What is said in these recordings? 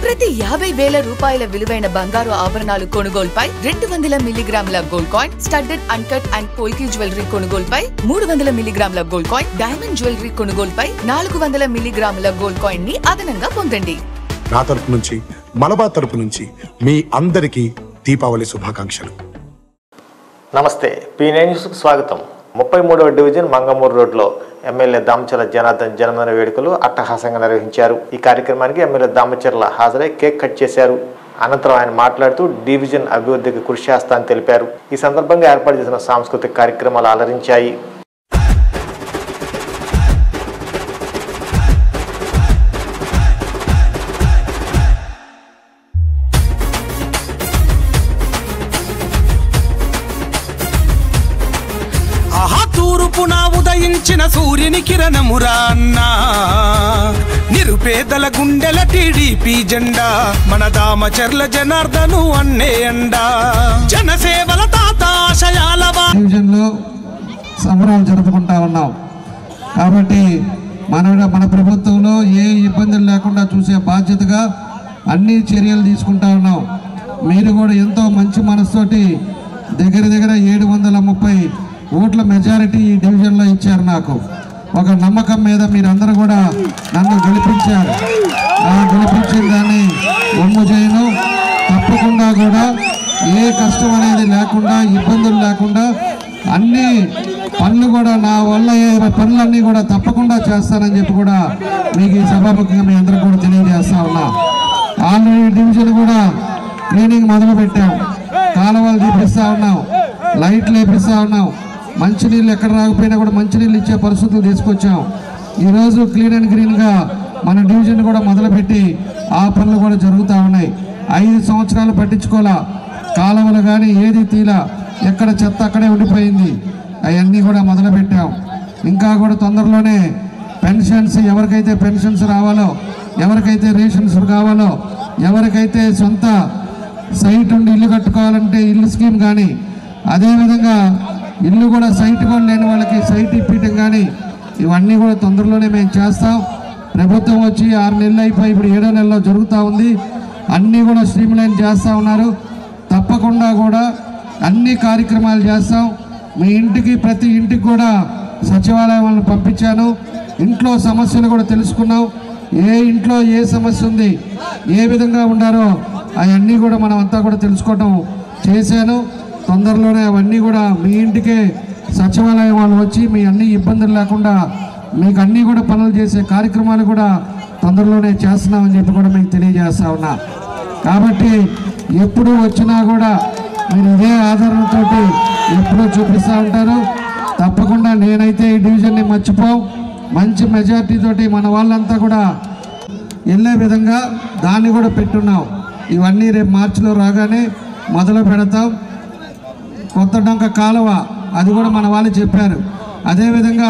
ప్రతి 50,000 రూపాయల విలువైన బంగారు ఆభరణాలు కొనుగోలుపై 200 మిల్లీగ్రాముల gold coin, studded uncut and polki jewellery కొనుగోలుపై 300 మిల్లీగ్రాముల గోల్డ్ కాయిన్, డైమండ్ జ్యువెలరీ కొనుగోలుపై 400 మిల్లీగ్రాముల గోల్డ్ కాయిన్ ని అదనంగా పొందండి. నా తరపు నుంచి, మలబార్ తరపు నుంచి మీ అందరికీ దీపావళి శుభాకాంక్షలు. నమస్తే, P9 న్యూస్కు స్వాగతం. 33వ డివిజన్ మంగమూరు రోడ్లో ఎమ్మెల్యే దామచర్ల జనార్దన్ జన్మదిన వేడుకలు అట్టహాసంగా నిర్వహించారు. ఈ కార్యక్రమానికి ఎమ్మెల్యే దామచర్ల హాజరై కేక్ కట్ చేశారు. అనంతరం ఆయన మాట్లాడుతూ డివిజన్ అభివృద్ధికి కృషి చేస్తానని తెలిపారు. ఈ సందర్భంగా ఏర్పాటు చేసిన సాంస్కృతిక కార్యక్రమాలు అలరించాయి. తూర్పున ఉదయించిన సూర్యుని కిరణమురా అన్నా, నిరుపేదల గుండెల టీడీపీ జెండా, మన దామచర్ల జనార్దను అన్నే అండా, జనసేవల తాత ఆశయాల డివిజన్లో సంబరాలు జరుపుకుంటా ఉన్నాం. కాబట్టి మన ప్రభుత్వంలో ఏ ఇబ్బందులు లేకుండా చూసే బాధ్యతగా అన్ని చర్యలు తీసుకుంటా ఉన్నాం. మీరు కూడా ఎంతో మంచి మనసుతోటి దగ్గర 730 ఓట్ల మెజారిటీ ఈ డివిజన్లో ఇచ్చారు. నాకు ఒక నమ్మకం మీద మీరందరూ కూడా నన్ను గెలిపించారు. గెలిపించిన దాన్ని ఒమ్ము చేయను. తప్పకుండా కూడా ఏ కష్టం అనేది లేకుండా, ఇబ్బందులు లేకుండా అన్ని పనులు కూడా నా వల్ల పనులన్నీ కూడా తప్పకుండా చేస్తానని చెప్పి కూడా మీకు ఈ సభాముఖంగా మీ అందరూ కూడా తెలియజేస్తా ఉన్నా. ఆల్రెడీ డివిజన్ కూడా క్లీనింగ్ మొదలు పెట్టాం. కాలువలు తీపిస్తా ఉన్నాం, లైట్లు వేపిస్తా ఉన్నాం. మంచినీళ్ళు ఎక్కడ రాకపోయినా కూడా మంచినీళ్ళు ఇచ్చే పరిస్థితులు తీసుకొచ్చాం. ఈరోజు క్లీన్ అండ్ గ్రీన్గా మన డివిజన్ కూడా మొదలుపెట్టి ఆ పనులు కూడా జరుగుతూ ఉన్నాయి. 5 సంవత్సరాలు పట్టించుకోవాలా, కాలువలు కానీ ఏది తీలా, ఎక్కడ చెత్త అక్కడే ఉండిపోయింది. అవన్నీ కూడా మొదలుపెట్టాం. ఇంకా కూడా తొందరలోనే పెన్షన్స్, ఎవరికైతే పెన్షన్స్ రావాలో, ఎవరికైతే రేషన్స్ కావాలో, ఎవరికైతే సొంత సైట్ ఉండి ఇల్లు కట్టుకోవాలంటే ఇల్లు స్కీమ్ కానీ, అదేవిధంగా ఇల్లు కూడా సైట్ కూడా లేని వాళ్ళకి సైట్ ఇప్పించడం కానీ, ఇవన్నీ కూడా తొందరలోనే మేము చేస్తాం. ప్రభుత్వం వచ్చి 6 నెలలు అయిపోయి ఇప్పుడు 7వ నెలలో జరుగుతూ ఉంది. అన్నీ కూడా స్ట్రీమ్లైన్ చేస్తూ ఉన్నారు. తప్పకుండా కూడా అన్ని కార్యక్రమాలు చేస్తాం. మీ ఇంటికి, ప్రతి ఇంటికి కూడా సచివాలయం వాళ్ళని పంపించాను. ఇంట్లో సమస్యలు కూడా తెలుసుకున్నాం. ఏ ఇంట్లో ఏ సమస్య ఉంది, ఏ విధంగా ఉండారో అవన్నీ కూడా మనం అంతా కూడా తెలుసుకోవడం చేశాను. తొందరలోనే అవన్నీ కూడా మీ ఇంటికే సచివాలయం వాళ్ళు వచ్చి మీ అన్ని ఇబ్బందులు లేకుండా మీకు అన్నీ కూడా పనులు చేసే కార్యక్రమాలు కూడా తొందరలోనే చేస్తున్నామని చెప్పి కూడా మీకు తెలియజేస్తా ఉన్నా. కాబట్టి ఎప్పుడు వచ్చినా కూడా మీరు ఇదే ఆదరణతో ఎప్పుడూ చూపిస్తూ ఉంటారు. తప్పకుండా నేనైతే ఈ డివిజన్ని మర్చిపోం. మంచి మెజార్టీ తోటి మన వాళ్ళంతా కూడా వెళ్ళే విధంగా దాన్ని కూడా పెట్టున్నాం. ఇవన్నీ రేపు మార్చిలో రాగానే మొదలు పెడతాం. కొత్త డొంక కాలువ అది కూడా మన వాళ్ళు చెప్పారు. అదేవిధంగా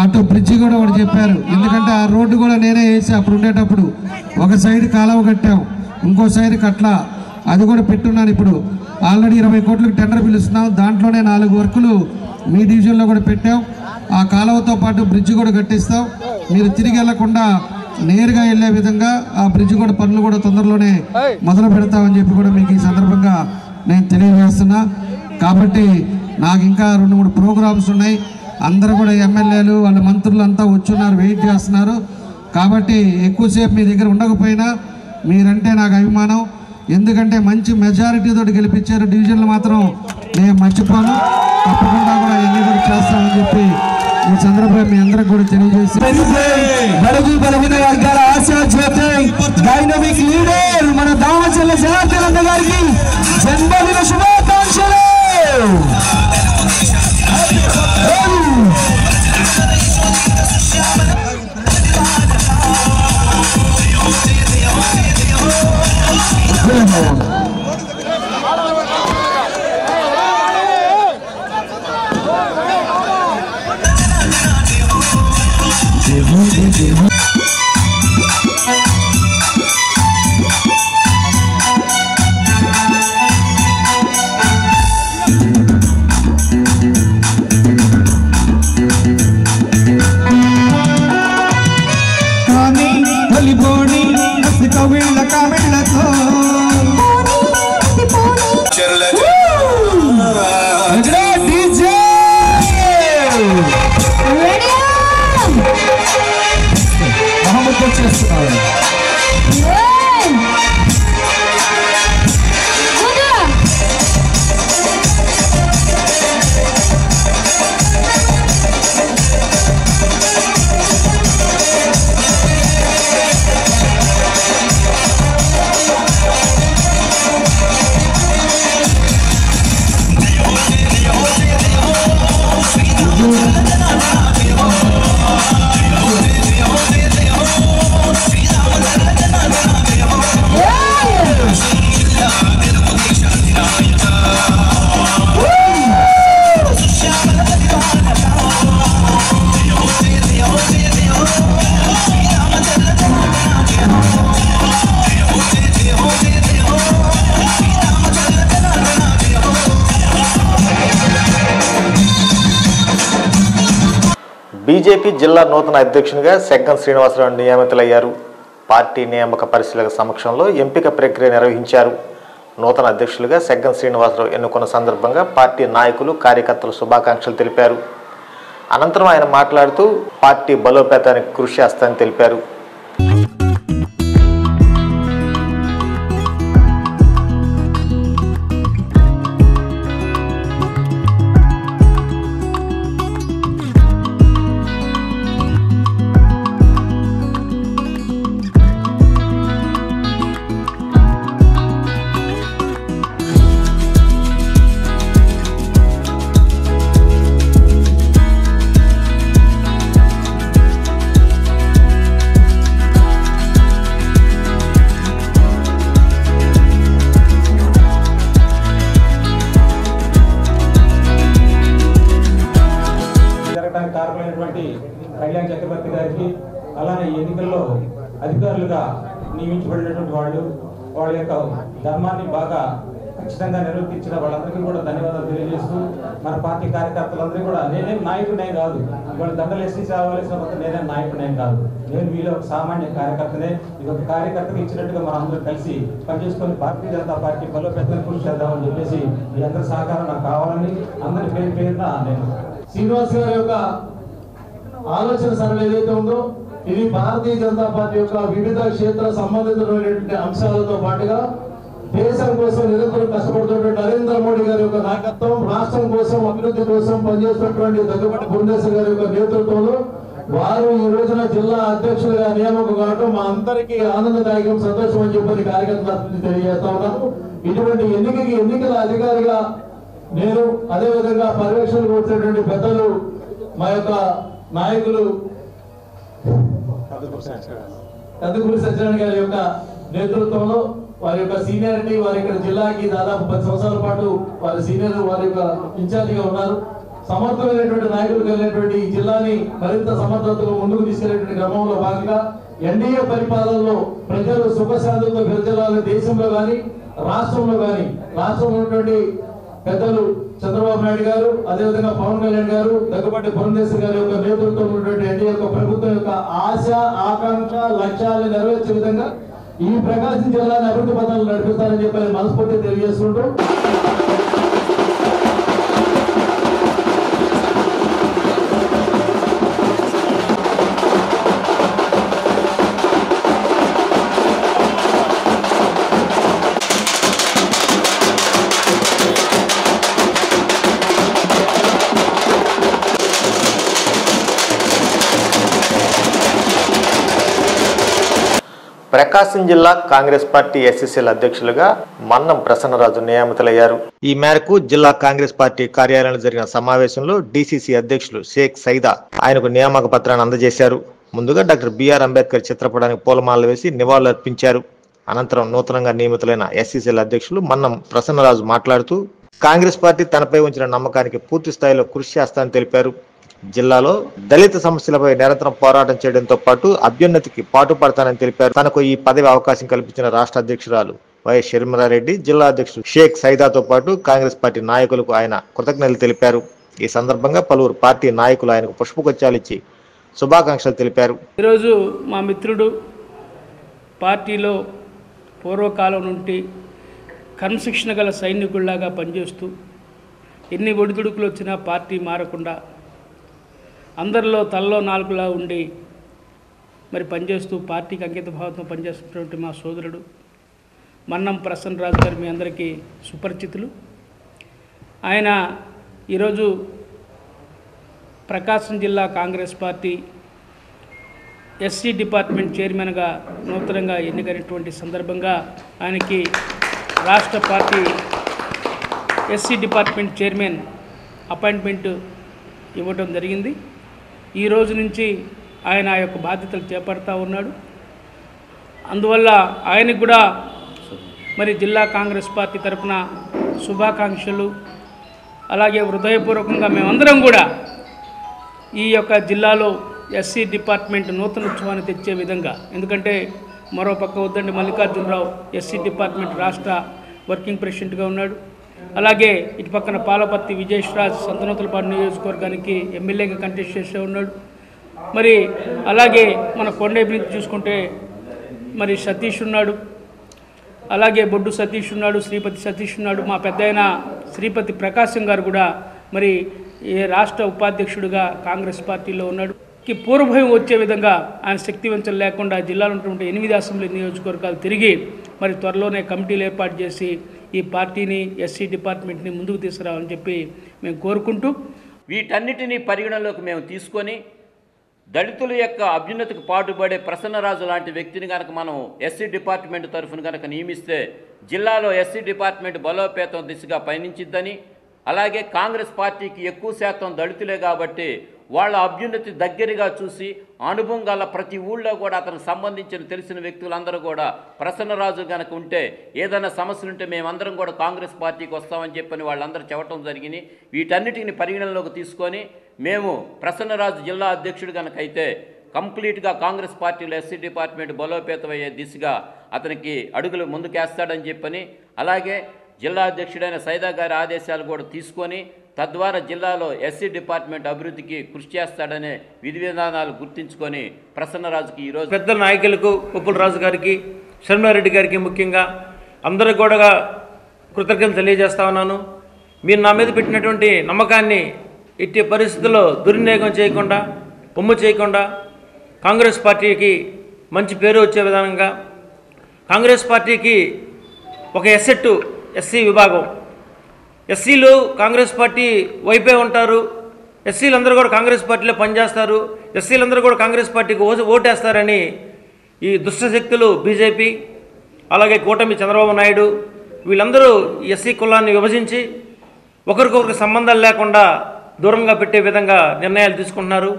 అటు బ్రిడ్జి కూడా ఒకటి చెప్పారు. ఎందుకంటే ఆ రోడ్డు కూడా నేనే వేసి అప్పుడు ఉండేటప్పుడు ఒక సైడ్ కాలువ కట్టాం, ఇంకో సైడ్ కట్లా, అది కూడా పెట్టున్నాను. ఇప్పుడు ఆల్రెడీ 20 కోట్లకు టెండర్ పిలుస్తున్నాం. దాంట్లోనే 4 వర్కులు మీ డివిజన్లో కూడా పెట్టాం. ఆ కాలువతో పాటు బ్రిడ్జి కూడా కట్టిస్తాం. మీరు తిరిగి వెళ్లకుండా నేరుగా వెళ్ళే విధంగా ఆ బ్రిడ్జి కూడా పనులు కూడా తొందరలోనే మొదలు పెడతామని చెప్పి కూడా మీకు ఈ సందర్భంగా నేను తెలియజేస్తున్నా. కాబట్టి నాకు ఇంకా 2-3 ప్రోగ్రామ్స్ ఉన్నాయి. అందరూ కూడా ఎమ్మెల్యేలు వాళ్ళ మంత్రులు అంతా వచ్చున్నారు, వెయిట్ చేస్తున్నారు. కాబట్టి ఎక్కువసేపు మీ దగ్గర ఉండకపోయినా మీరంటే నాకు అభిమానం. ఎందుకంటే మంచి మెజారిటీతో గెలిపించారు. డివిజన్లు మాత్రం నేను మర్చిపోను. తప్పకుండా కూడా ఎన్ని కూడా చేస్తామని చెప్పి ఈ సందర్భంగా మీ అందరికి కూడా తెలియజేసి, బడుగు బలహీన వర్గాల ఆశాజ్యోతి, డైనమిక్ లీడర్ మన దామచర్ల జనార్దన్ గారికి జన్మదిన శుభాకాంక్షలు. మిళ్ళతో డీజే మహమ్మద్ చేస్తున్నారు. బీజేపీ జిల్లా నూతన అధ్యక్షునిగా సెగ్గం శ్రీనివాసరావు నియమితులయ్యారు. పార్టీ నియామక పరిశీలక సమక్షంలో ఎంపిక ప్రక్రియ నిర్వహించారు. నూతన అధ్యక్షులుగా సెగ్గం శ్రీనివాసరావు ఎన్నుకున్న సందర్భంగా పార్టీ నాయకులు కార్యకర్తలు శుభాకాంక్షలు తెలిపారు. అనంతరం ఆయన మాట్లాడుతూ పార్టీ బలోపేతానికి కృషి చేస్తానని తెలిపారు. కళ్యాణ్ చక్రవర్తి గారికి, అలానే ఎన్నికల్లో అధికారులుగా నియమించబడినటువంటి వాళ్ళ యొక్క ధర్మాన్ని బాగా ఖచ్చితంగా నిర్వర్తించిన వాళ్ళందరికీ కూడా ధన్యవాదాలు తెలియజేస్తూ, మన పార్టీ కార్యకర్తలందరూ కూడా నేనేం నాయకుడినే కాదు, ఇవాళ దండలు ఎస్సీ కావాల్సిన మొత్తం నేనేం నాయకుడినే కాదు, నేను వీళ్ళు ఒక సామాన్య కార్యకర్తనే. ఇది ఒక కార్యకర్తకు ఇచ్చినట్టుగా మనం అందరూ కలిసి పనిచేసుకొని భారతీయ జనతా పార్టీ బలోపేతానికి కృషి చేద్దామని చెప్పేసి మీ అందరి సహకారం నాకు కావాలని అందరి పేరున నేను శ్రీనివాస్ గారి యొక్క ఆలోచన సరళి ఏదైతే ఉందో ఇది భారతీయ జనతా పార్టీ యొక్క వివిధ క్షేత్ర సంబంధితమైనటువంటి అంశాలతో పాటుగా దేశం కోసం నిరంతరం కష్టపడుతున్నటువంటి నరేంద్ర మోడీ గారి యొక్క నాయకత్వం, రాష్ట్రం కోసం అభివృద్ధి కోసం పనిచేస్తున్నటువంటి దగ్గుబాటి పురంధేశ్వరి గారి యొక్క నేతృత్వంలో వారు ఈ రోజున జిల్లా అధ్యక్షులుగా నియామకం కావడం మా అందరికీ ఆనందదాయకం, సంతోషం అని చెప్పని కార్యకర్తలు తెలియజేస్తా ఉన్నాను. ఇటువంటి ఎన్నికల అధికారిగా నేను, అదేవిధంగా పర్యవేక్షణకు వచ్చినటువంటి పెద్దలు మా యొక్క నాయకులు కందుకూరి సత్యనారాయణ గారి యొక్క నేతృత్వంలో వారి యొక్క సీనియారిటీ, వారి యొక్క జిల్లాకి దాదాపు 10 సంవత్సరాల పాటు వారి సీనియర్ వారి యొక్క ఇన్ఛార్జిగా ఉన్నారు. సమర్థమైనటువంటి నాయకులు కలిగినటువంటి ఈ జిల్లాని మరింత సమర్థతగా ముందుకు తీసుకెళ్లేటువంటి క్రమంలో భాగంగా ఎన్డీఏ పరిపాలనలో ప్రజలు సుఖశాంతులతో విరజలాలని దేశంలో కానీ రాష్ట్రంలో కానీ, రాష్ట్రంలో ఉన్నటువంటి పెద్దలు చంద్రబాబు నాయుడు గారు, అదేవిధంగా పవన్ కళ్యాణ్ గారు, దగ్గుబాటి పురంధేశ్వరి గారి యొక్క నేతృత్వంలో ఉన్నటువంటి ఎన్డీఏ యొక్క ప్రభుత్వం యొక్క ఆశ, ఆకాంక్ష, లక్ష్యాలను నెరవేర్చే విధంగా ఈ ప్రకాశం జిల్లాని అభివృద్ధి పథకాలు నడిపిస్తారని చెప్పి మనస్ఫూర్తి తెలియజేసుకుంటూ ప్రకాశం జిల్లా కాంగ్రెస్ పార్టీ ఎస్సీసీల అధ్యక్షులుగా మన్నం ప్రసన్నరాజు నియమితులయ్యారు. ఈ మేరకు జిల్లా కాంగ్రెస్ పార్టీ కార్యాలయంలో జరిగిన సమావేశంలో డీసీసీ అధ్యక్షులు షేక్ సైదా ఆయనకు నియామక పత్రాన్ని అందజేశారు. ముందుగా డాక్టర్ బిఆర్ అంబేద్కర్ చిత్రపటానికి పూలమాలలు వేసి నివాళులర్పించారు. అనంతరం నూతనంగా నియమితులైన ఎస్సీసీల అధ్యక్షులు మన్నం ప్రసన్నరాజు మాట్లాడుతూ కాంగ్రెస్ పార్టీ తనపై ఉంచిన నమ్మకానికి పూర్తి స్థాయిలో కృషి చేస్తానని తెలిపారు. జిల్లాలో దళిత సమస్యలపై నిరంతరం పోరాటం చేయడంతో పాటు అభ్యున్నతికి పాటుపడతానని తెలిపారు. తనకు ఈ పదవి అవకాశం కల్పించిన రాష్ట్ర అధ్యక్షురాలు వైఎస్ షర్మిలారెడ్డి, జిల్లా అధ్యక్షుడు షేక్ సైదాతో పాటు కాంగ్రెస్ పార్టీ నాయకులకు ఆయన కృతజ్ఞతలు తెలిపారు. ఈ సందర్భంగా పలువురు పార్టీ నాయకులు ఆయనకు పుష్పగుచ్చాలిచ్చి శుభాకాంక్షలు తెలిపారు. ఈరోజు మా మిత్రుడు పార్టీలో పూర్వకాలం నుండి క్రమశిక్షణ గల సైనికుల్లాగా పనిచేస్తూ ఎన్ని ఒడిదుడుకులు వచ్చినా పార్టీ మారకుండా అందరిలో తలలో నాలుగులా ఉండి మరి పనిచేస్తూ పార్టీకి అంకిత భావంతో పనిచేస్తున్నటువంటి మా సోదరుడు మన్నం ప్రసన్నరాజు గారు మీ అందరికీ సుపరిచితులు. ఆయన ఈరోజు ప్రకాశం జిల్లా కాంగ్రెస్ పార్టీ ఎస్సీ డిపార్ట్మెంట్ చైర్మన్గా నూతనంగా ఎన్నికైనటువంటి సందర్భంగా ఆయనకి రాష్ట్ర party SC department chairman appointment ఇవ్వడం జరిగింది. ఈ రోజు నుంచి ఆయన ఆ యొక్క బాధ్యతలు చేపడతా ఉన్నాడు. అందువల్ల ఆయనకు కూడా మరి జిల్లా కాంగ్రెస్ పార్టీ తరఫున శుభాకాంక్షలు, అలాగే హృదయపూర్వకంగా మేమందరం కూడా ఈ యొక్క జిల్లాలో ఎస్సీ డిపార్ట్మెంట్ నూతన ఉత్సవాన్ని తెచ్చే విధంగా, ఎందుకంటే మరో పక్క వద్దండి మల్లికార్జునరావు ఎస్సీ డిపార్ట్మెంట్ రాష్ట్ర వర్కింగ్ ప్రెసిడెంట్గా ఉన్నాడు. అలాగే ఇటు పక్కన పాలపర్తి విజయేశ్వరాజ్ సంతనూతలపాడు నియోజకవర్గానికి ఎమ్మెల్యేగా కంటెస్ట్ చేస్తూ ఉన్నాడు. మరి అలాగే మన కొండేపి నుంచి చూసుకుంటే మరి సతీష్ ఉన్నాడు, అలాగే బొడ్డు సతీష్ ఉన్నాడు, శ్రీపతి సతీష్ ఉన్నాడు. మా పెద్దయిన శ్రీపతి ప్రకాశం గారు కూడా మరి రాష్ట్ర ఉపాధ్యక్షుడిగా కాంగ్రెస్ పార్టీలో ఉన్నాడు. పూర్వభయం వచ్చే విధంగా ఆయన శక్తివంచన లేకుండా జిల్లాలో ఉన్నటువంటి 8 అసెంబ్లీ నియోజకవర్గాలు తిరిగి మరి త్వరలోనే కమిటీలు ఏర్పాటు చేసి ఈ పార్టీని ఎస్సీ డిపార్ట్మెంట్ని ముందుకు తీసుకురావాలని చెప్పి మేము కోరుకుంటూ, వీటన్నిటినీ పరిగణలోకి మేము తీసుకొని దళితుల యొక్క అభ్యున్నతికి పాటుపడే ప్రసన్నరాజు లాంటి వ్యక్తిని కనుక మనం ఎస్సీ డిపార్ట్మెంట్ తరఫున కనుక నియమిస్తే జిల్లాలో ఎస్సీ డిపార్ట్మెంట్ బలోపేతం దిశగా పయనించిద్దని, అలాగే కాంగ్రెస్ పార్టీకి ఎక్కువ శాతం దళితులే కాబట్టి వాళ్ళ అభ్యున్నతి దగ్గరగా చూసి అనుభవం గల ప్రతి ఊళ్ళో కూడా అతనికి సంబంధించిన తెలిసిన వ్యక్తులందరూ కూడా ప్రసన్నరాజు కనుక ఉంటే ఏదైనా సమస్యలుంటే మేమందరం కూడా కాంగ్రెస్ పార్టీకి వస్తామని చెప్పని వాళ్ళందరూ చెప్పడం జరిగింది. వీటన్నిటిని పరిగణనలోకి తీసుకొని మేము ప్రసన్నరాజు జిల్లా అధ్యక్షుడు కనుక అయితే కంప్లీట్గా కాంగ్రెస్ పార్టీలో ఎస్సీ డిపార్ట్మెంట్ బలోపేతమయ్యే దిశగా అతనికి అడుగులు ముందుకేస్తాడని చెప్పని, అలాగే జిల్లా అధ్యక్షుడైన సైదా గారి ఆదేశాలు కూడా తీసుకొని తద్వారా జిల్లాలో ఎస్సీ డిపార్ట్మెంట్ అభివృద్ధికి కృషి చేస్తాడనే విధి విధానాలు గుర్తించుకొని ప్రసన్నరాజుకి ఈరోజు పెద్ద నాయకులకు ఉప్పులరాజు గారికి, శర్మారెడ్డి గారికి ముఖ్యంగా అందరూ కూడా కృతజ్ఞతలు తెలియజేస్తా ఉన్నాను. మీరు నా మీద పెట్టినటువంటి నమ్మకాన్ని ఎట్టి పరిస్థితుల్లో దుర్వినియోగం చేయకుండా, పొమ్ము చేయకుండా కాంగ్రెస్ పార్టీకి మంచి పేరు వచ్చే విధానంగా, కాంగ్రెస్ పార్టీకి ఒక ఎస్సెట్టు ఎస్సీ విభాగం, ఎస్సీలు కాంగ్రెస్ పార్టీ వైపే ఉంటారు, ఎస్సీలందరూ కూడా కాంగ్రెస్ పార్టీలో పనిచేస్తారు, ఎస్సీలందరూ కూడా కాంగ్రెస్ పార్టీకి ఓటేస్తారని ఈ దుష్టశక్తులు బీజేపీ, అలాగే కూటమి చంద్రబాబు నాయుడు వీళ్ళందరూ ఎస్సీ కులాన్ని విభజించి ఒకరికొకరికి సంబంధాలు లేకుండా దూరంగా పెట్టే విధంగా నిర్ణయాలు తీసుకుంటున్నారు.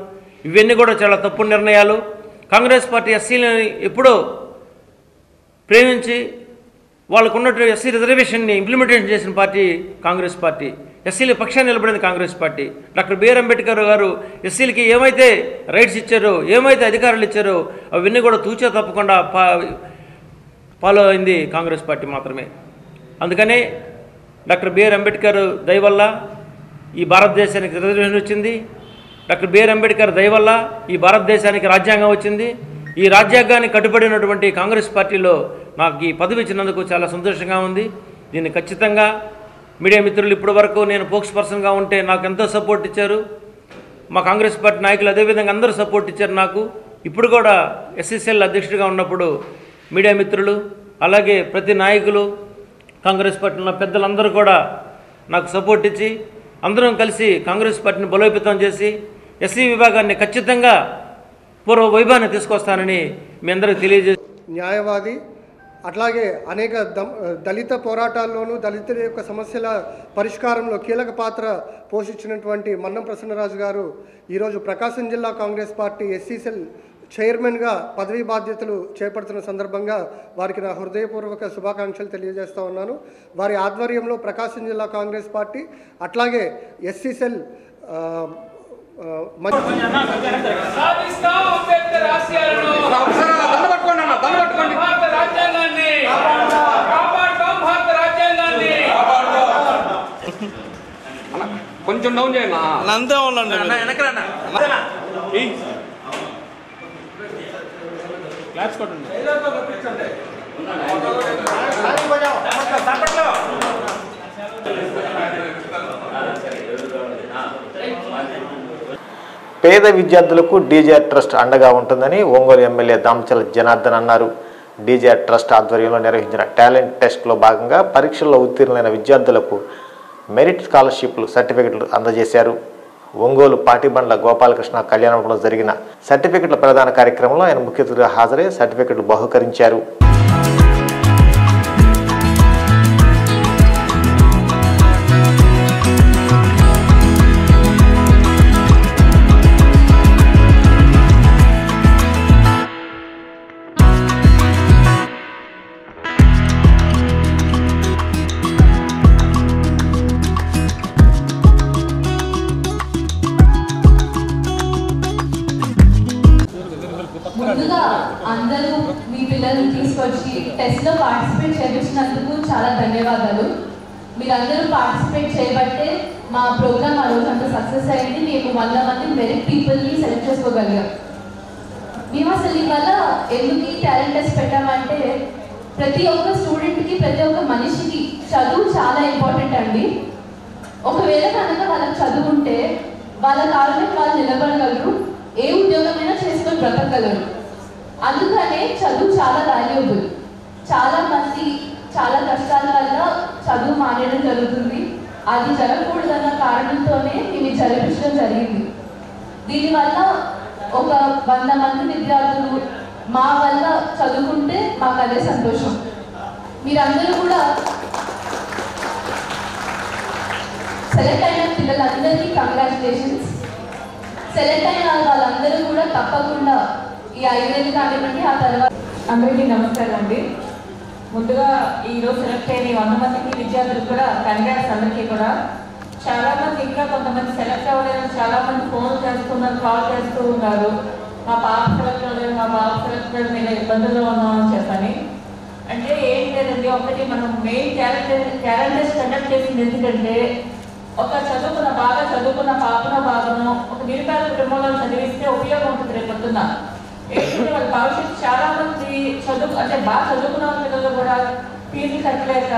ఇవన్నీ కూడా చాలా తప్పుడు నిర్ణయాలు. కాంగ్రెస్ పార్టీ ఎస్సీలని ఎప్పుడో ప్రేమించి వాళ్ళకు ఉన్నటువంటి ఎస్సీ రిజర్వేషన్ని ఇంప్లిమెంటేషన్ చేసిన పార్టీ కాంగ్రెస్ పార్టీ. ఎస్సీల పక్షాన్ని నిలబడింది Congress party. Doctor B R Ambedkar garu ఎస్సీలకి ఏమైతే రైట్స్ ఇచ్చారో, ఏమైతే అధికారాలు ఇచ్చారో అవన్నీ కూడా తూచా తప్పకుండా ఫాలో అయింది కాంగ్రెస్ పార్టీ మాత్రమే. అందుకనే డాక్టర్ బిఆర్ అంబేద్కర్ దయ వల్ల ఈ భారతదేశానికి రిజర్వేషన్ వచ్చింది. డాక్టర్ బిఆర్ అంబేద్కర్ దయ వల్ల ఈ భారతదేశానికి రాజ్యాంగం వచ్చింది. ఈ రాజ్యాంగానికి కట్టుబడినటువంటి కాంగ్రెస్ పార్టీలో నాకు ఈ పదవి ఇచ్చినందుకు చాలా సంతోషంగా ఉంది. దీన్ని ఖచ్చితంగా మీడియా మిత్రులు ఇప్పటి వరకు నేను స్పోక్స్ పర్సన్గా ఉంటే నాకు ఎంతో సపోర్ట్ ఇచ్చారు. మా కాంగ్రెస్ పార్టీ నాయకులు అదేవిధంగా అందరూ సపోర్ట్ ఇచ్చారు నాకు. ఇప్పుడు కూడా ఎస్సీసీఎల్ అధ్యక్షుడిగా ఉన్నప్పుడు మీడియా మిత్రులు, అలాగే ప్రతి నాయకులు, కాంగ్రెస్ పార్టీలో పెద్దలందరూ కూడా నాకు సపోర్ట్ ఇచ్చి అందరం కలిసి కాంగ్రెస్ పార్టీని బలోపేతం చేసి ఎస్సీ విభాగాన్ని ఖచ్చితంగా పూర్వ వైభవాన్ని తీసుకొస్తానని మీ అందరికీ తెలియజేసి, న్యాయవాది అట్లాగే అనేక దళిత పోరాటాల్లోనూ దళితుల యొక్క సమస్యల పరిష్కారంలో కీలక పాత్ర పోషించినటువంటి మన్నం ప్రసన్నరాజు గారు ఈరోజు ప్రకాశం జిల్లా కాంగ్రెస్ పార్టీ ఎస్సీసెల్ చైర్మన్గా పదవీ బాధ్యతలు చేపడుతున్న సందర్భంగా వారికి నా హృదయపూర్వక శుభాకాంక్షలు తెలియజేస్తూ ఉన్నాను. వారి ఆధ్వర్యంలో ప్రకాశం జిల్లా కాంగ్రెస్ పార్టీ అట్లాగే ఎస్సీసెల్ కొంచెం డౌన్ చేయండి. అంతే ఉండండి. క్లాస్ కొట్టండి. పేద విద్యార్థులకు డీజేఆర్ ట్రస్ట్ అండగా ఉంటుందని ఒంగోలు ఎమ్మెల్యే దామచర్ల జనార్దన్ అన్నారు. డీజేఆర్ ట్రస్ట్ ఆధ్వర్యంలో నిర్వహించిన టాలెంట్ టెస్ట్లో భాగంగా పరీక్షల్లో ఉత్తీర్ణులైన విద్యార్థులకు మెరిట్ స్కాలర్షిప్లు సర్టిఫికెట్లు అందజేశారు. ఒంగోలు పాటిబండ్ల గోపాలకృష్ణ కళ్యాణంలో జరిగిన సర్టిఫికెట్ల ప్రదాన కార్యక్రమంలో ఆయన ముఖ్య అతిథిగా హాజరై సర్టిఫికెట్లు బహుకరించారు. ముందుగా అందరూ మీ పిల్లల్ని తీసుకొచ్చి టెస్ట్లో పార్టిసిపేట్ చేయించినందుకు చాలా ధన్యవాదాలు. మీరందరూ పార్టిసిపేట్ చేయబట్టే మా ప్రోగ్రామ్ ఆ రోజు అంత సక్సెస్ అయింది. మేము 100 మంది మెరిట్ పీపుల్ని సెలెక్ట్ చేసుకోగలిగాం. మేము అసలు ఇవాళ ఎందుకు ఈ టాలెంట్ టెస్ట్ పెట్టామంటే ప్రతి ఒక్క స్టూడెంట్కి ప్రతి ఒక్క మనిషికి చదువు చాలా ఇంపార్టెంట్ అండి. ఒకవేళ కనుక వాళ్ళకి చదువుంటే వాళ్ళ కాళ్ళ మీద వాళ్ళు నిలబడగలరు, ఏ ఉద్యోగమైనా చేసుకొని బ్రతకగలరు. అందుకనే చదువు చాలా వాల్యుబుల్. చాలా మంది చాలా కష్టాల వల్ల చదువు మానేయడం జరుగుతుంది. అది జరగకూడదన్న కారణంతోనే మేము జరిపించడం జరిగింది. దీనివల్ల ఒక 100 మంది విద్యార్థులు మా వల్ల చదువుకుంటే మాకు అదే సంతోషం. మీరందరూ కూడా సెలెక్ట్ అయిన పిల్లలందరికీ కంగ్రాచులేషన్స్. సెలెక్ట్ అయిన వాళ్ళందరూ కూడా తప్పకుండా ఈ 5 నెలలు కానివ్వండి ఆ తర్వాత. అందరికీ నమస్కారం అండి. ముందుగా ఈరోజు సెలెక్ట్ అయిన 100 మందికి విద్యార్థులకు కూడా కంగ్రాట్స్. అందరికీ కూడా చాలా మంది ఇంకా కొంతమంది సెలెక్ట్ అవ్వలేదు, చాలా మంది ఫోన్ చేస్తున్నారు, కాల్ చేస్తూ ఉన్నారు. మా పాప సెలెక్ట్ అవ్వలేదు, మా పాప సెలెక్ట్ అవ్వలేదు, మేము ఇబ్బందుల్లో ఉన్నామని చెప్పని. అంటే ఏం లేదండి, ఒకటి మనం మెయిన్ క్యారెక్టర్స్ కండక్ట్ చేసింది ఎందుకంటే ఒక బాగా చదువుకున్న పాపనో బాబునో ఒక నిరుపేద కుటుంబంలో చదివిస్తే ఉపయోగం ఉంటుంది రేపు పొద్దున్న. ఏంటంటే వాళ్ళ భవిష్యత్తు చాలా మంది అంటే బాగా చదువుకున్న పిల్లలు కూడా ఫీజు కట్టలేక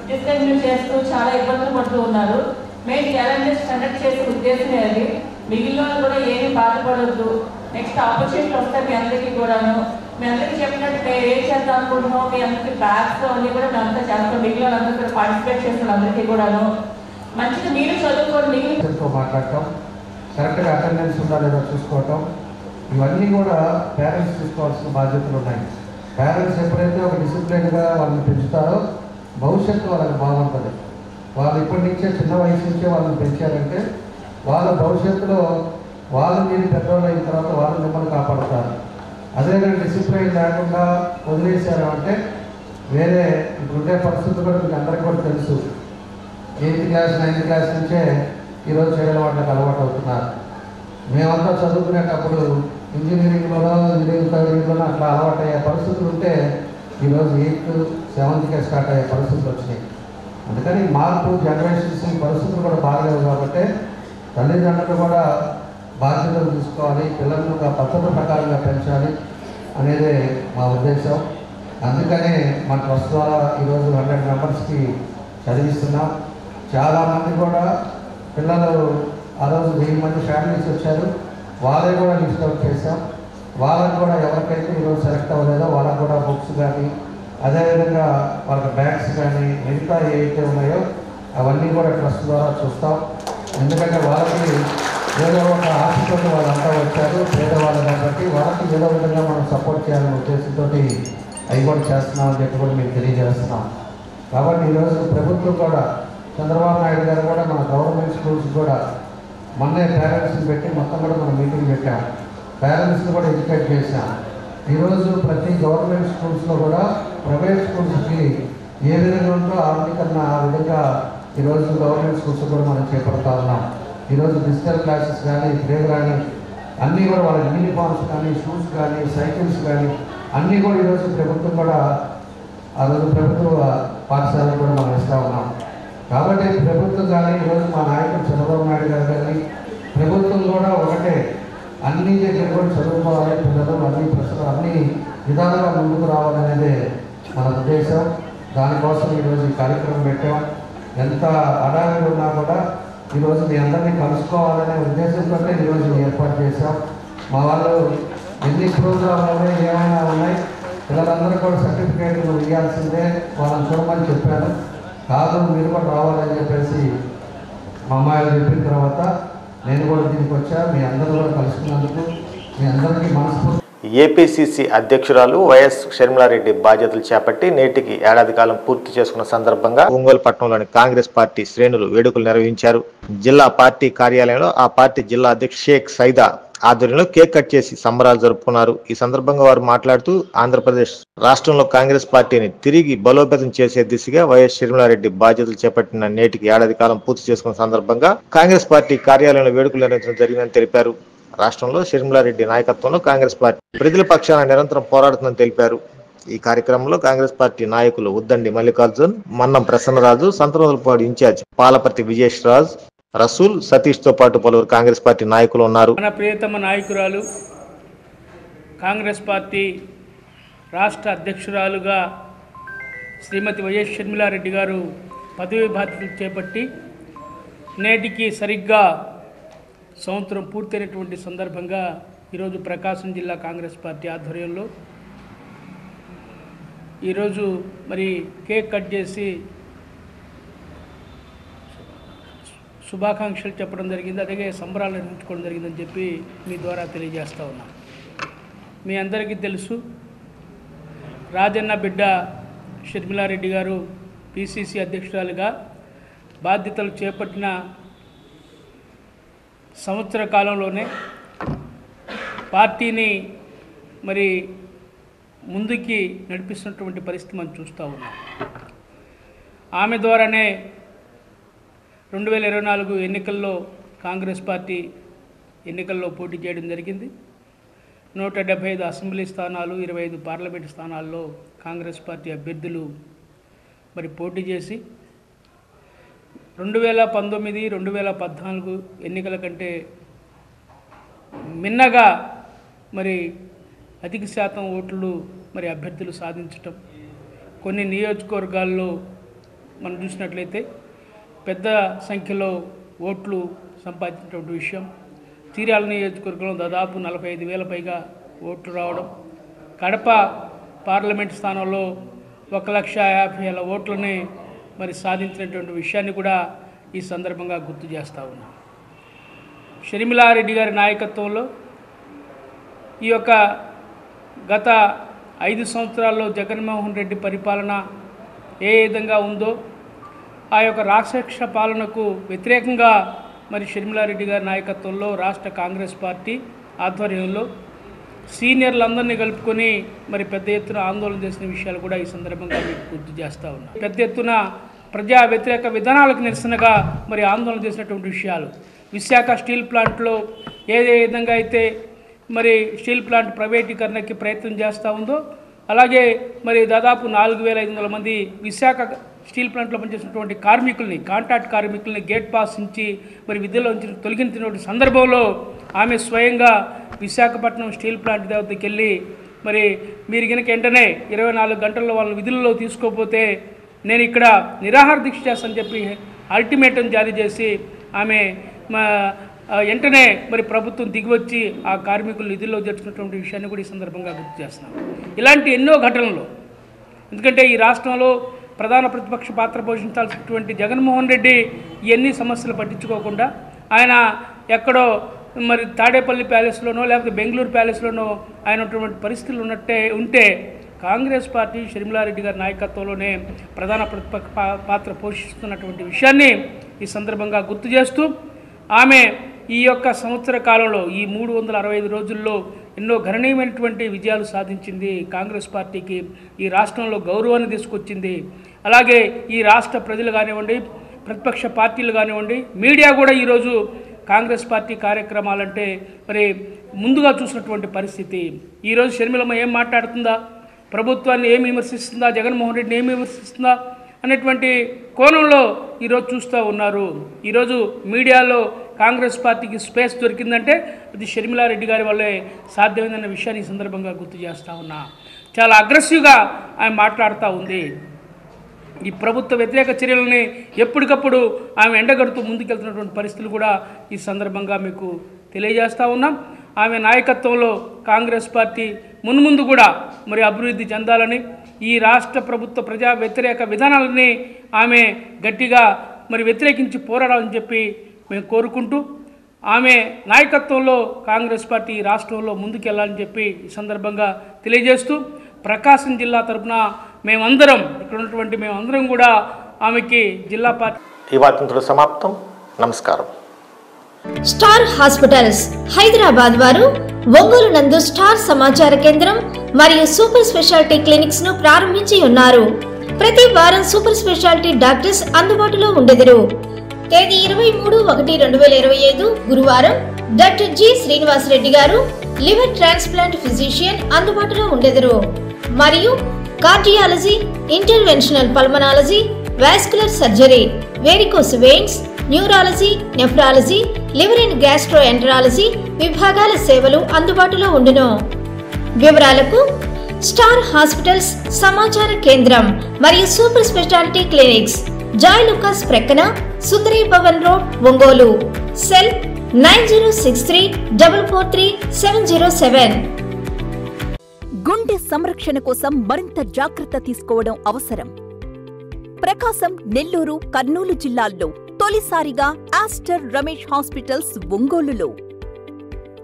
డిస్కంటిన్యూ చేస్తూ చాలా ఇబ్బందులు పడుతూ ఉన్నారు. మెయిన్ క్యాలెండర్స్ కండక్ట్ చేసే ఉద్దేశమే అది. మిగిలిన వాళ్ళు కూడా ఏమీ బాధపడవద్దు. నెక్స్ట్ ఆపర్చునిటీ వస్తాయి మీ అందరికీ కూడాను. మీ అందరికీ చెప్పినట్టు మేము ఏం చేద్దాం అనుకుంటున్నాం, మీ అందరికీ బ్యాగ్స్ అన్నీ కూడా మేము అంతా చేస్తాం. మిగిలిన వాళ్ళందరూ కూడా పార్టిసిపేట్ చేస్తున్న అందరికీ కూడాను మంచిగా మీరు చదువుకోండి. మాట్లాడటం, కరెక్ట్గా అటెండెన్స్ ఉందా లేదా చూసుకోవటం, ఇవన్నీ కూడా పేరెంట్స్ తీసుకోవాల్సిన బాధ్యతలు ఉన్నాయి. పేరెంట్స్ ఎప్పుడైతే ఒక డిసిప్లిన్గా వాళ్ళని పెంచుతారో భవిష్యత్తు వాళ్ళకి బాగుంటుంది. వాళ్ళు ఇప్పటి నుంచే చిన్న వయసు నుంచే వాళ్ళని పెంచారంటే వాళ్ళ భవిష్యత్తులో వాళ్ళు మీరు పెద్దవాళ్ళు అయిన తర్వాత వాళ్ళు మిమ్మల్ని కాపాడుతారు. అదేవిధంగా డిసిప్లిన్ లేకుండా వదిలేశారు అంటే వేరే ఇప్పుడుండే పరిస్థితులు కూడా మీకు అందరికీ కూడా తెలుసు. 8th క్లాస్ 9th క్లాస్ నుంచే ఈరోజు చెడు వాళ్ళకి అలవాటు అవుతున్నారు. మేమంతా చదువుకునేటప్పుడు ఇంజనీరింగ్లోనో అట్లా అలవాటు అయ్యే పరిస్థితులు ఉంటే ఈరోజు 8th 7th స్టార్ట్ అయ్యే పరిస్థితులు వచ్చినాయి. అందుకని మార్పు జనరేషన్స్ పరిస్థితులు కూడా బాగలేవు కాబట్టి తల్లిదండ్రులు కూడా బాధ్యతలు తీసుకోవాలి, పిల్లలను ఒక పద్ధతి ప్రకారంగా పెంచాలి అనేది మా ఉద్దేశం. అందుకనే మా ట్రస్ట్ ద్వారా ఈరోజు 100 మెంబర్స్కి చదివిస్తున్నాం. చాలామంది కూడా పిల్లలు ఆ రోజు 1000 మంది ఫ్యామిలీస్ వచ్చారు, వాళ్ళే కూడా లిస్ట్ అవుట్ చేసాం. వాళ్ళకు కూడా ఎవరికైతే ఈరోజు సెలెక్ట్ అవ్వలేదో వాళ్ళకు కూడా బుక్స్ కానీ అదేవిధంగా వాళ్ళకి బ్యాగ్స్ కానీ మిగతా ఏవైతే ఉన్నాయో అవన్నీ కూడా ట్రస్ట్ ద్వారా చూస్తాం. ఎందుకంటే వాళ్ళకి ఏదో ఒక ఆశతో వాళ్ళంతా వచ్చారు పేదవాళ్ళు కాబట్టి వాళ్ళకి ఏదో విధంగా మనం సపోర్ట్ చేయాలనే ఉద్దేశంతో అవి కూడా చేస్తున్నామని చెప్పి కూడా మీకు తెలియజేస్తున్నాం. కాబట్టి ఈరోజు ప్రభుత్వం కూడా చంద్రబాబు నాయుడు గారు కూడా మన గవర్నమెంట్ స్కూల్స్ కూడా మొన్నే పేరెంట్స్ని పెట్టి మొత్తం కూడా మనం మీటింగ్ పెట్టాం. పేరెంట్స్ని కూడా ఎడ్యుకేట్ చేశాం. ఈరోజు ప్రతి గవర్నమెంట్ స్కూల్స్లో కూడా ప్రైవేట్ స్కూల్స్కి ఏ విధంగా ఉందో ఆర్థికంగా ఆ విధంగా ఈరోజు గవర్నమెంట్ స్కూల్స్ కూడా మనం చేపడతా ఉన్నాం. ఈరోజు డిజిటల్ క్లాసెస్ కానీ ప్రేర్ కానీ అన్నీ కూడా వాళ్ళ యూనిఫామ్స్ కానీ షూస్ కానీ సైకిల్స్ కానీ అన్నీ కూడా ఈరోజు ప్రభుత్వం కూడా ఆ రోజు ప్రభుత్వ పాఠశాలను కూడా మనం ఇస్తూ ఉన్నాం. కాబట్టి ప్రభుత్వం కానీ ఈరోజు మా నాయకుడు చంద్రబాబు నాయుడు గారు కానీ ప్రభుత్వం కూడా ఒకటే అన్ని దగ్గర కూడా చదువుకోవాలి, పిల్లలు అన్ని ప్రశ్నలు అన్ని విధాలుగా ముందుకు రావాలనేది మన ఉద్దేశం. దానికోసం ఈరోజు ఈ కార్యక్రమం పెట్టాం. ఎంత అడావిడి ఉన్నా కూడా ఈరోజు మీ అందరినీ కలుసుకోవాలనే ఉద్దేశంతో ఈరోజు ఏర్పాటు చేశాం. మా వాళ్ళు ఎన్ని ప్రోగ్రాంలు ఉన్నాయి, ఏమైనా ఉన్నాయి, పిల్లలందరూ కూడా సర్టిఫికేట్లు ఇవ్వాల్సిందే, వాళ్ళని చూడమని చెప్పాను. కాదు మీరు కూడా రావాలని చెప్పేసి మా అమ్మాయిలు చెప్పిన తర్వాత నేను కూడా దీనికి వచ్చా. మీ అందరూ కూడా కలుసుకున్నందుకు మీ అందరికీ మనస్ఫూర్తి. ఏపీసీసీ అధ్యక్షురాలు వైఎస్ షర్మిలారెడ్డి బాధ్యతలు చేపట్టి నేటికి ఏడాది కాలం పూర్తి చేసుకున్న సందర్భంగా ఒంగోలు పట్టణంలోని కాంగ్రెస్ పార్టీ శ్రేణులు వేడుకలు నిర్వహించారు. జిల్లా పార్టీ కార్యాలయంలో ఆ పార్టీ జిల్లా అధ్యక్షుడు షేక్ సైదా ఆధ్వర్యంలో కేక్ కట్ చేసి సంబరాలు జరుపుకున్నారు. ఈ సందర్భంగా వారు మాట్లాడుతూ ఆంధ్రప్రదేశ్ రాష్ట్రంలో కాంగ్రెస్ పార్టీని తిరిగి బలోపేతం చేసే దిశగా వైఎస్ షర్మిలారెడ్డి బాధ్యతలు చేపట్టిన నేటికి ఏడాది కాలం పూర్తి చేసుకున్న సందర్భంగా కాంగ్రెస్ పార్టీ కార్యాలయంలో వేడుకలు నిర్వహించడం జరిగిందని తెలిపారు. రాష్ట్రంలో షర్మిలారెడ్డి నాయకత్వంలో కాంగ్రెస్ పార్టీ ప్రజల పక్షాన నిరంతరం పోరాడుతుందని తెలిపారు. ఈ కార్యక్రమంలో కాంగ్రెస్ పార్టీ నాయకులు ఉద్దండి మల్లికార్జున్, మన్నం ప్రసన్నరాజు, సంతనోదలపాడు ఇన్ఛార్జ్ పాలపర్తి విజేష్ రాజ్, రసూల్, సతీష్ తో పాటు పలువురు కాంగ్రెస్ పార్టీ నాయకులు ఉన్నారు. మన ప్రియతమ నాయకురాలు కాంగ్రెస్ పార్టీ రాష్ట్ర అధ్యక్షురాలుగా శ్రీమతి వైఎస్ షర్మిలారెడ్డి గారు పదవి బాధ్యతలు చేపట్టి నేటికి సరిగ్గా సంవత్సరం పూర్తయినటువంటి సందర్భంగా ఈరోజు ప్రకాశం జిల్లా కాంగ్రెస్ పార్టీ ఆధ్వర్యంలో ఈరోజు మరి కేక్ కట్ చేసి శుభాకాంక్షలు చెప్పడం జరిగింది. అలాగే సంబరాలు నిర్వహించుకోవడం జరిగిందని చెప్పి మీ ద్వారా తెలియజేస్తూ ఉన్నాం. మీ అందరికీ తెలుసు, రాజన్న బిడ్డ షర్మిలారెడ్డి గారు పిసిసి అధ్యక్షురాలుగా బాధ్యతలు చేపట్టిన సంవత్సర కాలంలోనే పార్టీని మరి ముందుకి నడిపిస్తున్నటువంటి పరిస్థితి మనం చూస్తూ ఉన్నాం. ఆమె ద్వారానే 2024 ఎన్నికల్లో కాంగ్రెస్ పార్టీ ఎన్నికల్లో పోటీ చేయడం జరిగింది. 175 అసెంబ్లీ స్థానాలు, 25 పార్లమెంటు స్థానాల్లో కాంగ్రెస్ పార్టీ అభ్యర్థులు మరి పోటీ చేసి 2019, 2014 ఎన్నికల కంటే మిన్నగా మరి అధిక శాతం ఓట్లు మరి అభ్యర్థులు సాధించటం, కొన్ని నియోజకవర్గాల్లో మనం చూసినట్లయితే పెద్ద సంఖ్యలో ఓట్లు సంపాదించినటువంటి విషయం. చీరాల నియోజకవర్గంలో దాదాపు 45,000 పైగా ఓట్లు రావడం, కడప పార్లమెంట్ స్థానంలో 1,50,000 ఓట్లని మరి సాధించినటువంటి విషయాన్ని కూడా ఈ సందర్భంగా గుర్తు చేస్తూ ఉన్నాం. షర్మిలారెడ్డి గారి నాయకత్వంలో ఈ యొక్క గత 5 సంవత్సరాల్లో జగన్మోహన్ రెడ్డి పరిపాలన ఏ విధంగా ఉందో ఆ యొక్క రాక్షస పాలనకు వ్యతిరేకంగా మరి షర్మిలారెడ్డి గారి నాయకత్వంలో రాష్ట్ర కాంగ్రెస్ పార్టీ ఆధ్వర్యంలో సీనియర్లందరినీ కలుపుకొని మరి పెద్ద ఎత్తున ఆందోళన చేసిన విషయాలు కూడా ఈ సందర్భంగా మీకు గుర్తు చేస్తూ ఉన్నాం. పెద్ద ఎత్తున ప్రజా వ్యతిరేక విధానాలకు నిరసనగా మరి ఆందోళన చేసినటువంటి విషయాలు, విశాఖ స్టీల్ ప్లాంట్లో ఏ విధంగా అయితే మరి స్టీల్ ప్లాంట్ ప్రైవేటీకరణకి ప్రయత్నం చేస్తూ ఉందో, అలాగే మరి దాదాపు 4,500 మంది విశాఖ స్టీల్ ప్లాంట్లో పనిచేసినటువంటి కార్మికుల్ని, కాంట్రాక్ట్ కార్మికుల్ని గేట్ పాస్ ఇచ్చి మరి విధుల్లో నుంచి తొలగించినటువంటి సందర్భంలో ఆమె స్వయంగా విశాఖపట్నం స్టీల్ ప్లాంట్ దగ్గరికి వెళ్ళి మరి మీరు కనుక వెంటనే 24 గంటల్లో వాళ్ళని విధుల్లో తీసుకోకపోతే నేను ఇక్కడ నిరాహార దీక్ష చేస్తానని చెప్పి అల్టిమేటం జారీ చేసి ఆమె వెంటనే మరి ప్రభుత్వం దిగివచ్చి ఆ కార్మికులు విధుల్లో చేర్చుకున్నటువంటి విషయాన్ని కూడా ఈ సందర్భంగా గుర్తు చేస్తున్నాం. ఇలాంటి ఎన్నో ఘటనలు, ఎందుకంటే ఈ రాష్ట్రంలో ప్రధాన ప్రతిపక్ష పాత్ర పోషించాల్సినటువంటి జగన్మోహన్ రెడ్డి ఇవన్నీ సమస్యలు పట్టించుకోకుండా ఆయన ఎక్కడో మరి తాడేపల్లి ప్యాలెస్లోనో లేకపోతే బెంగళూరు ప్యాలెస్లోనో ఆయన ఉన్నటువంటి పరిస్థితులు ఉంటే కాంగ్రెస్ పార్టీ షర్మిలారెడ్డి గారి నాయకత్వంలోనే ప్రధాన ప్రతిపక్ష పాత్ర పోషిస్తున్నటువంటి విషయాన్ని ఈ సందర్భంగా గుర్తు చేస్తూ ఆమె ఈ యొక్క సంవత్సర కాలంలో ఈ 365 రోజుల్లో ఎన్నో గణనీయమైనటువంటి విజయాలు సాధించింది. కాంగ్రెస్ పార్టీకి ఈ రాష్ట్రంలో గౌరవాన్ని తీసుకొచ్చింది. అలాగే ఈ రాష్ట్ర ప్రజలు కానివ్వండి, ప్రతిపక్ష పార్టీలు కానివ్వండి, మీడియా కూడా ఈరోజు కాంగ్రెస్ పార్టీ కార్యక్రమాలంటే మరి ముందుగా చూసినటువంటి పరిస్థితి. ఈరోజు షర్మిలమ్మ ఏం మాట్లాడుతుందా, ప్రభుత్వాన్ని ఏమి విమర్శిస్తుందా, జగన్మోహన్ రెడ్డిని ఏమి విమర్శిస్తుందా అనేటువంటి కోణంలో ఈరోజు చూస్తూ ఉన్నారు. ఈరోజు మీడియాలో కాంగ్రెస్ పార్టీకి స్పేస్ దొరికిందంటే అది షర్మిలారెడ్డి గారి వల్లే సాధ్యమైందన్న విషయాన్ని ఈ సందర్భంగా గుర్తు చేస్తూ ఉన్నా. చాలా అగ్రెసివ్గా ఆమె మాట్లాడుతూ ఉంది. ఈ ప్రభుత్వ వ్యతిరేక చర్యలని ఎప్పటికప్పుడు ఆమె ఎండగడుతూ ముందుకెళ్తున్నటువంటి పరిస్థితులు కూడా ఈ సందర్భంగా మీకు తెలియజేస్తూ ఉన్నాం. ఆమె నాయకత్వంలో కాంగ్రెస్ పార్టీ మున్ముందు కూడా మరి అభివృద్ధి చెందాలని, ఈ రాష్ట్ర ప్రభుత్వ ప్రజా వ్యతిరేక విధానాలని ఆమె గట్టిగా మరి వ్యతిరేకించి పోరాడాలని చెప్పి మేము కోరుకుంటూ, ఆమె నాయకత్వంలో కాంగ్రెస్ పార్టీ రాష్ట్రంలో ముందుకెళ్లాలని చెప్పి ఈ సందర్భంగా తెలియజేస్తూ, ప్రకాశం జిల్లా తరఫున మేమందరం ఇక్కడ ఉన్నటువంటి మేమందరం కూడా ఆమెకి జిల్లా పార్టీ. ఈ వార్తతో సమాప్తం. నమస్కారం. స్టార్ హాస్పిటల్స్ హైదరాబాద్ వారు ఒంగోలు నందు స్టార్ సమాచార కేంద్రం మరియు సూపర్ స్పెషాలిటీ క్లినిక్స్ ను ప్రారంభించి ఉన్నారు. ప్రతి వారం సూపర్ స్పెషాలిటీ డాక్టర్స్ అందుబాటులో ఉండెదరు. తేదీ 23/1/2025 గురువారం డాక్టర్ జి శ్రీనివాసరెడ్డి గారు లివర్ ట్రాన్స్ప్లాంట్ ఫిజిషియన్ అందుబాటులో ఉండెదరు. మరియు cardiology, interventional pulmonology, vascular surgery, varicose veins, neurology, nephrology, liver and gastroenterology విభాగాల సేవలు అందుబాటులో ఉండును. వివరాలకు స్టార్ హాస్పిటల్స్ సమాచార కేంద్రం మరియు super speciality clinics, Joy Lukas ప్రక్కన సుందరి భవన్ రోడ్, ఒంగోలు. సెల్ 9063443707. గుండె సంరక్షణ కోసం మరింత జాగ్రత్త తీసుకోవడం అవసరం. ప్రకాశం, నెల్లూరు, కర్నూలు జిల్లాల్లో తొలిసారిగా ఆస్టర్ రమేష్ హాస్పిటల్స్ ఒంగోలులో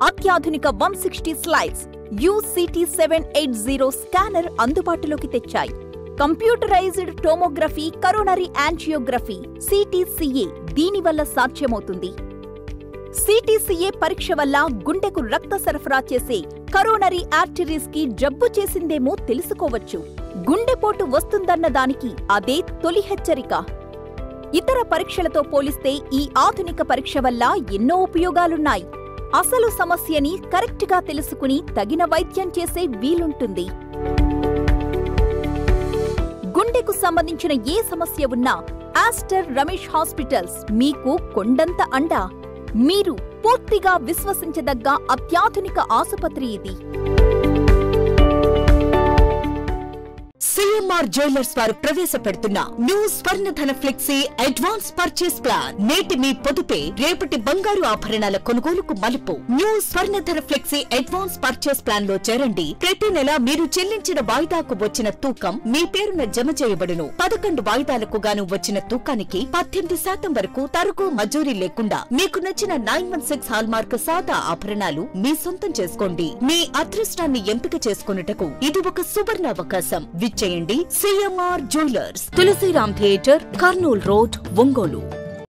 అత్యాధునిక 160 స్లైడ్స్ UCT 780 స్కానర్ అందుబాటులోకి తెచ్చాయి. Computerised tomography, coronary angiography, CTCA దీనివల్ల సాధ్యమవుతుంది. CTCA పరీక్ష వల్ల గుండెకు రక్త సరఫరా చేసే కరోనరీ ఆర్టరీస్ కి జబ్బు చేసిందేమో తెలుసుకోవచ్చు. గుండెపోటు వస్తుందన్న దానికి అదే తొలి హెచ్చరిక. ఇతర పరీక్షలతో పోలిస్తే ఈ ఆధునిక పరీక్ష వల్ల ఎన్నో ఉపయోగాలున్నాయి. అసలు సమస్యని కరెక్ట్గా తెలుసుకుని తగిన వైద్యం చేసే వీలుంటుంది. గుండెకు సంబంధించిన ఏ సమస్య ఉన్నా ఆస్టర్ రమేష్ హాస్పిటల్స్ మీకు కొండంత అండా. మీరు పూర్తిగా విశ్వసించదగ్గ అత్యాధునిక ఆసుపత్రి ఇది. సిఎంఆర్ జ్యువెలర్స్ వారు ప్రవేశపెడుతున్న new Swarnadhana flexi advance purchase plan. నేటి మీ పొదుపే రేపటి బంగారు ఆభరణాల కొనుగోలుకు మలుపు. New Swarnadhana flexi advance purchase plan లో చేరండి. ప్రతి నెల మీరు చెల్లించిన వాయిదాకు వచ్చిన తూకం మీ పేరున జమ చేయబడును. 11 వాయిదాలకు గాను వచ్చిన తూకానికి 18% వరకు తరుగు మజూరీ లేకుండా మీకు నచ్చిన 916 హాల్మార్క్ సాదా ఆభరణాలు మీ సొంతం చేసుకోండి. మీ అదృష్టాన్ని ఎంపిక చేసుకొనుటకు ఇది ఒక సువర్ణ అవకాశం. విచ్చేయండి. CMR jewellers, Tulasiram theatre, Kurnool road, Ongole.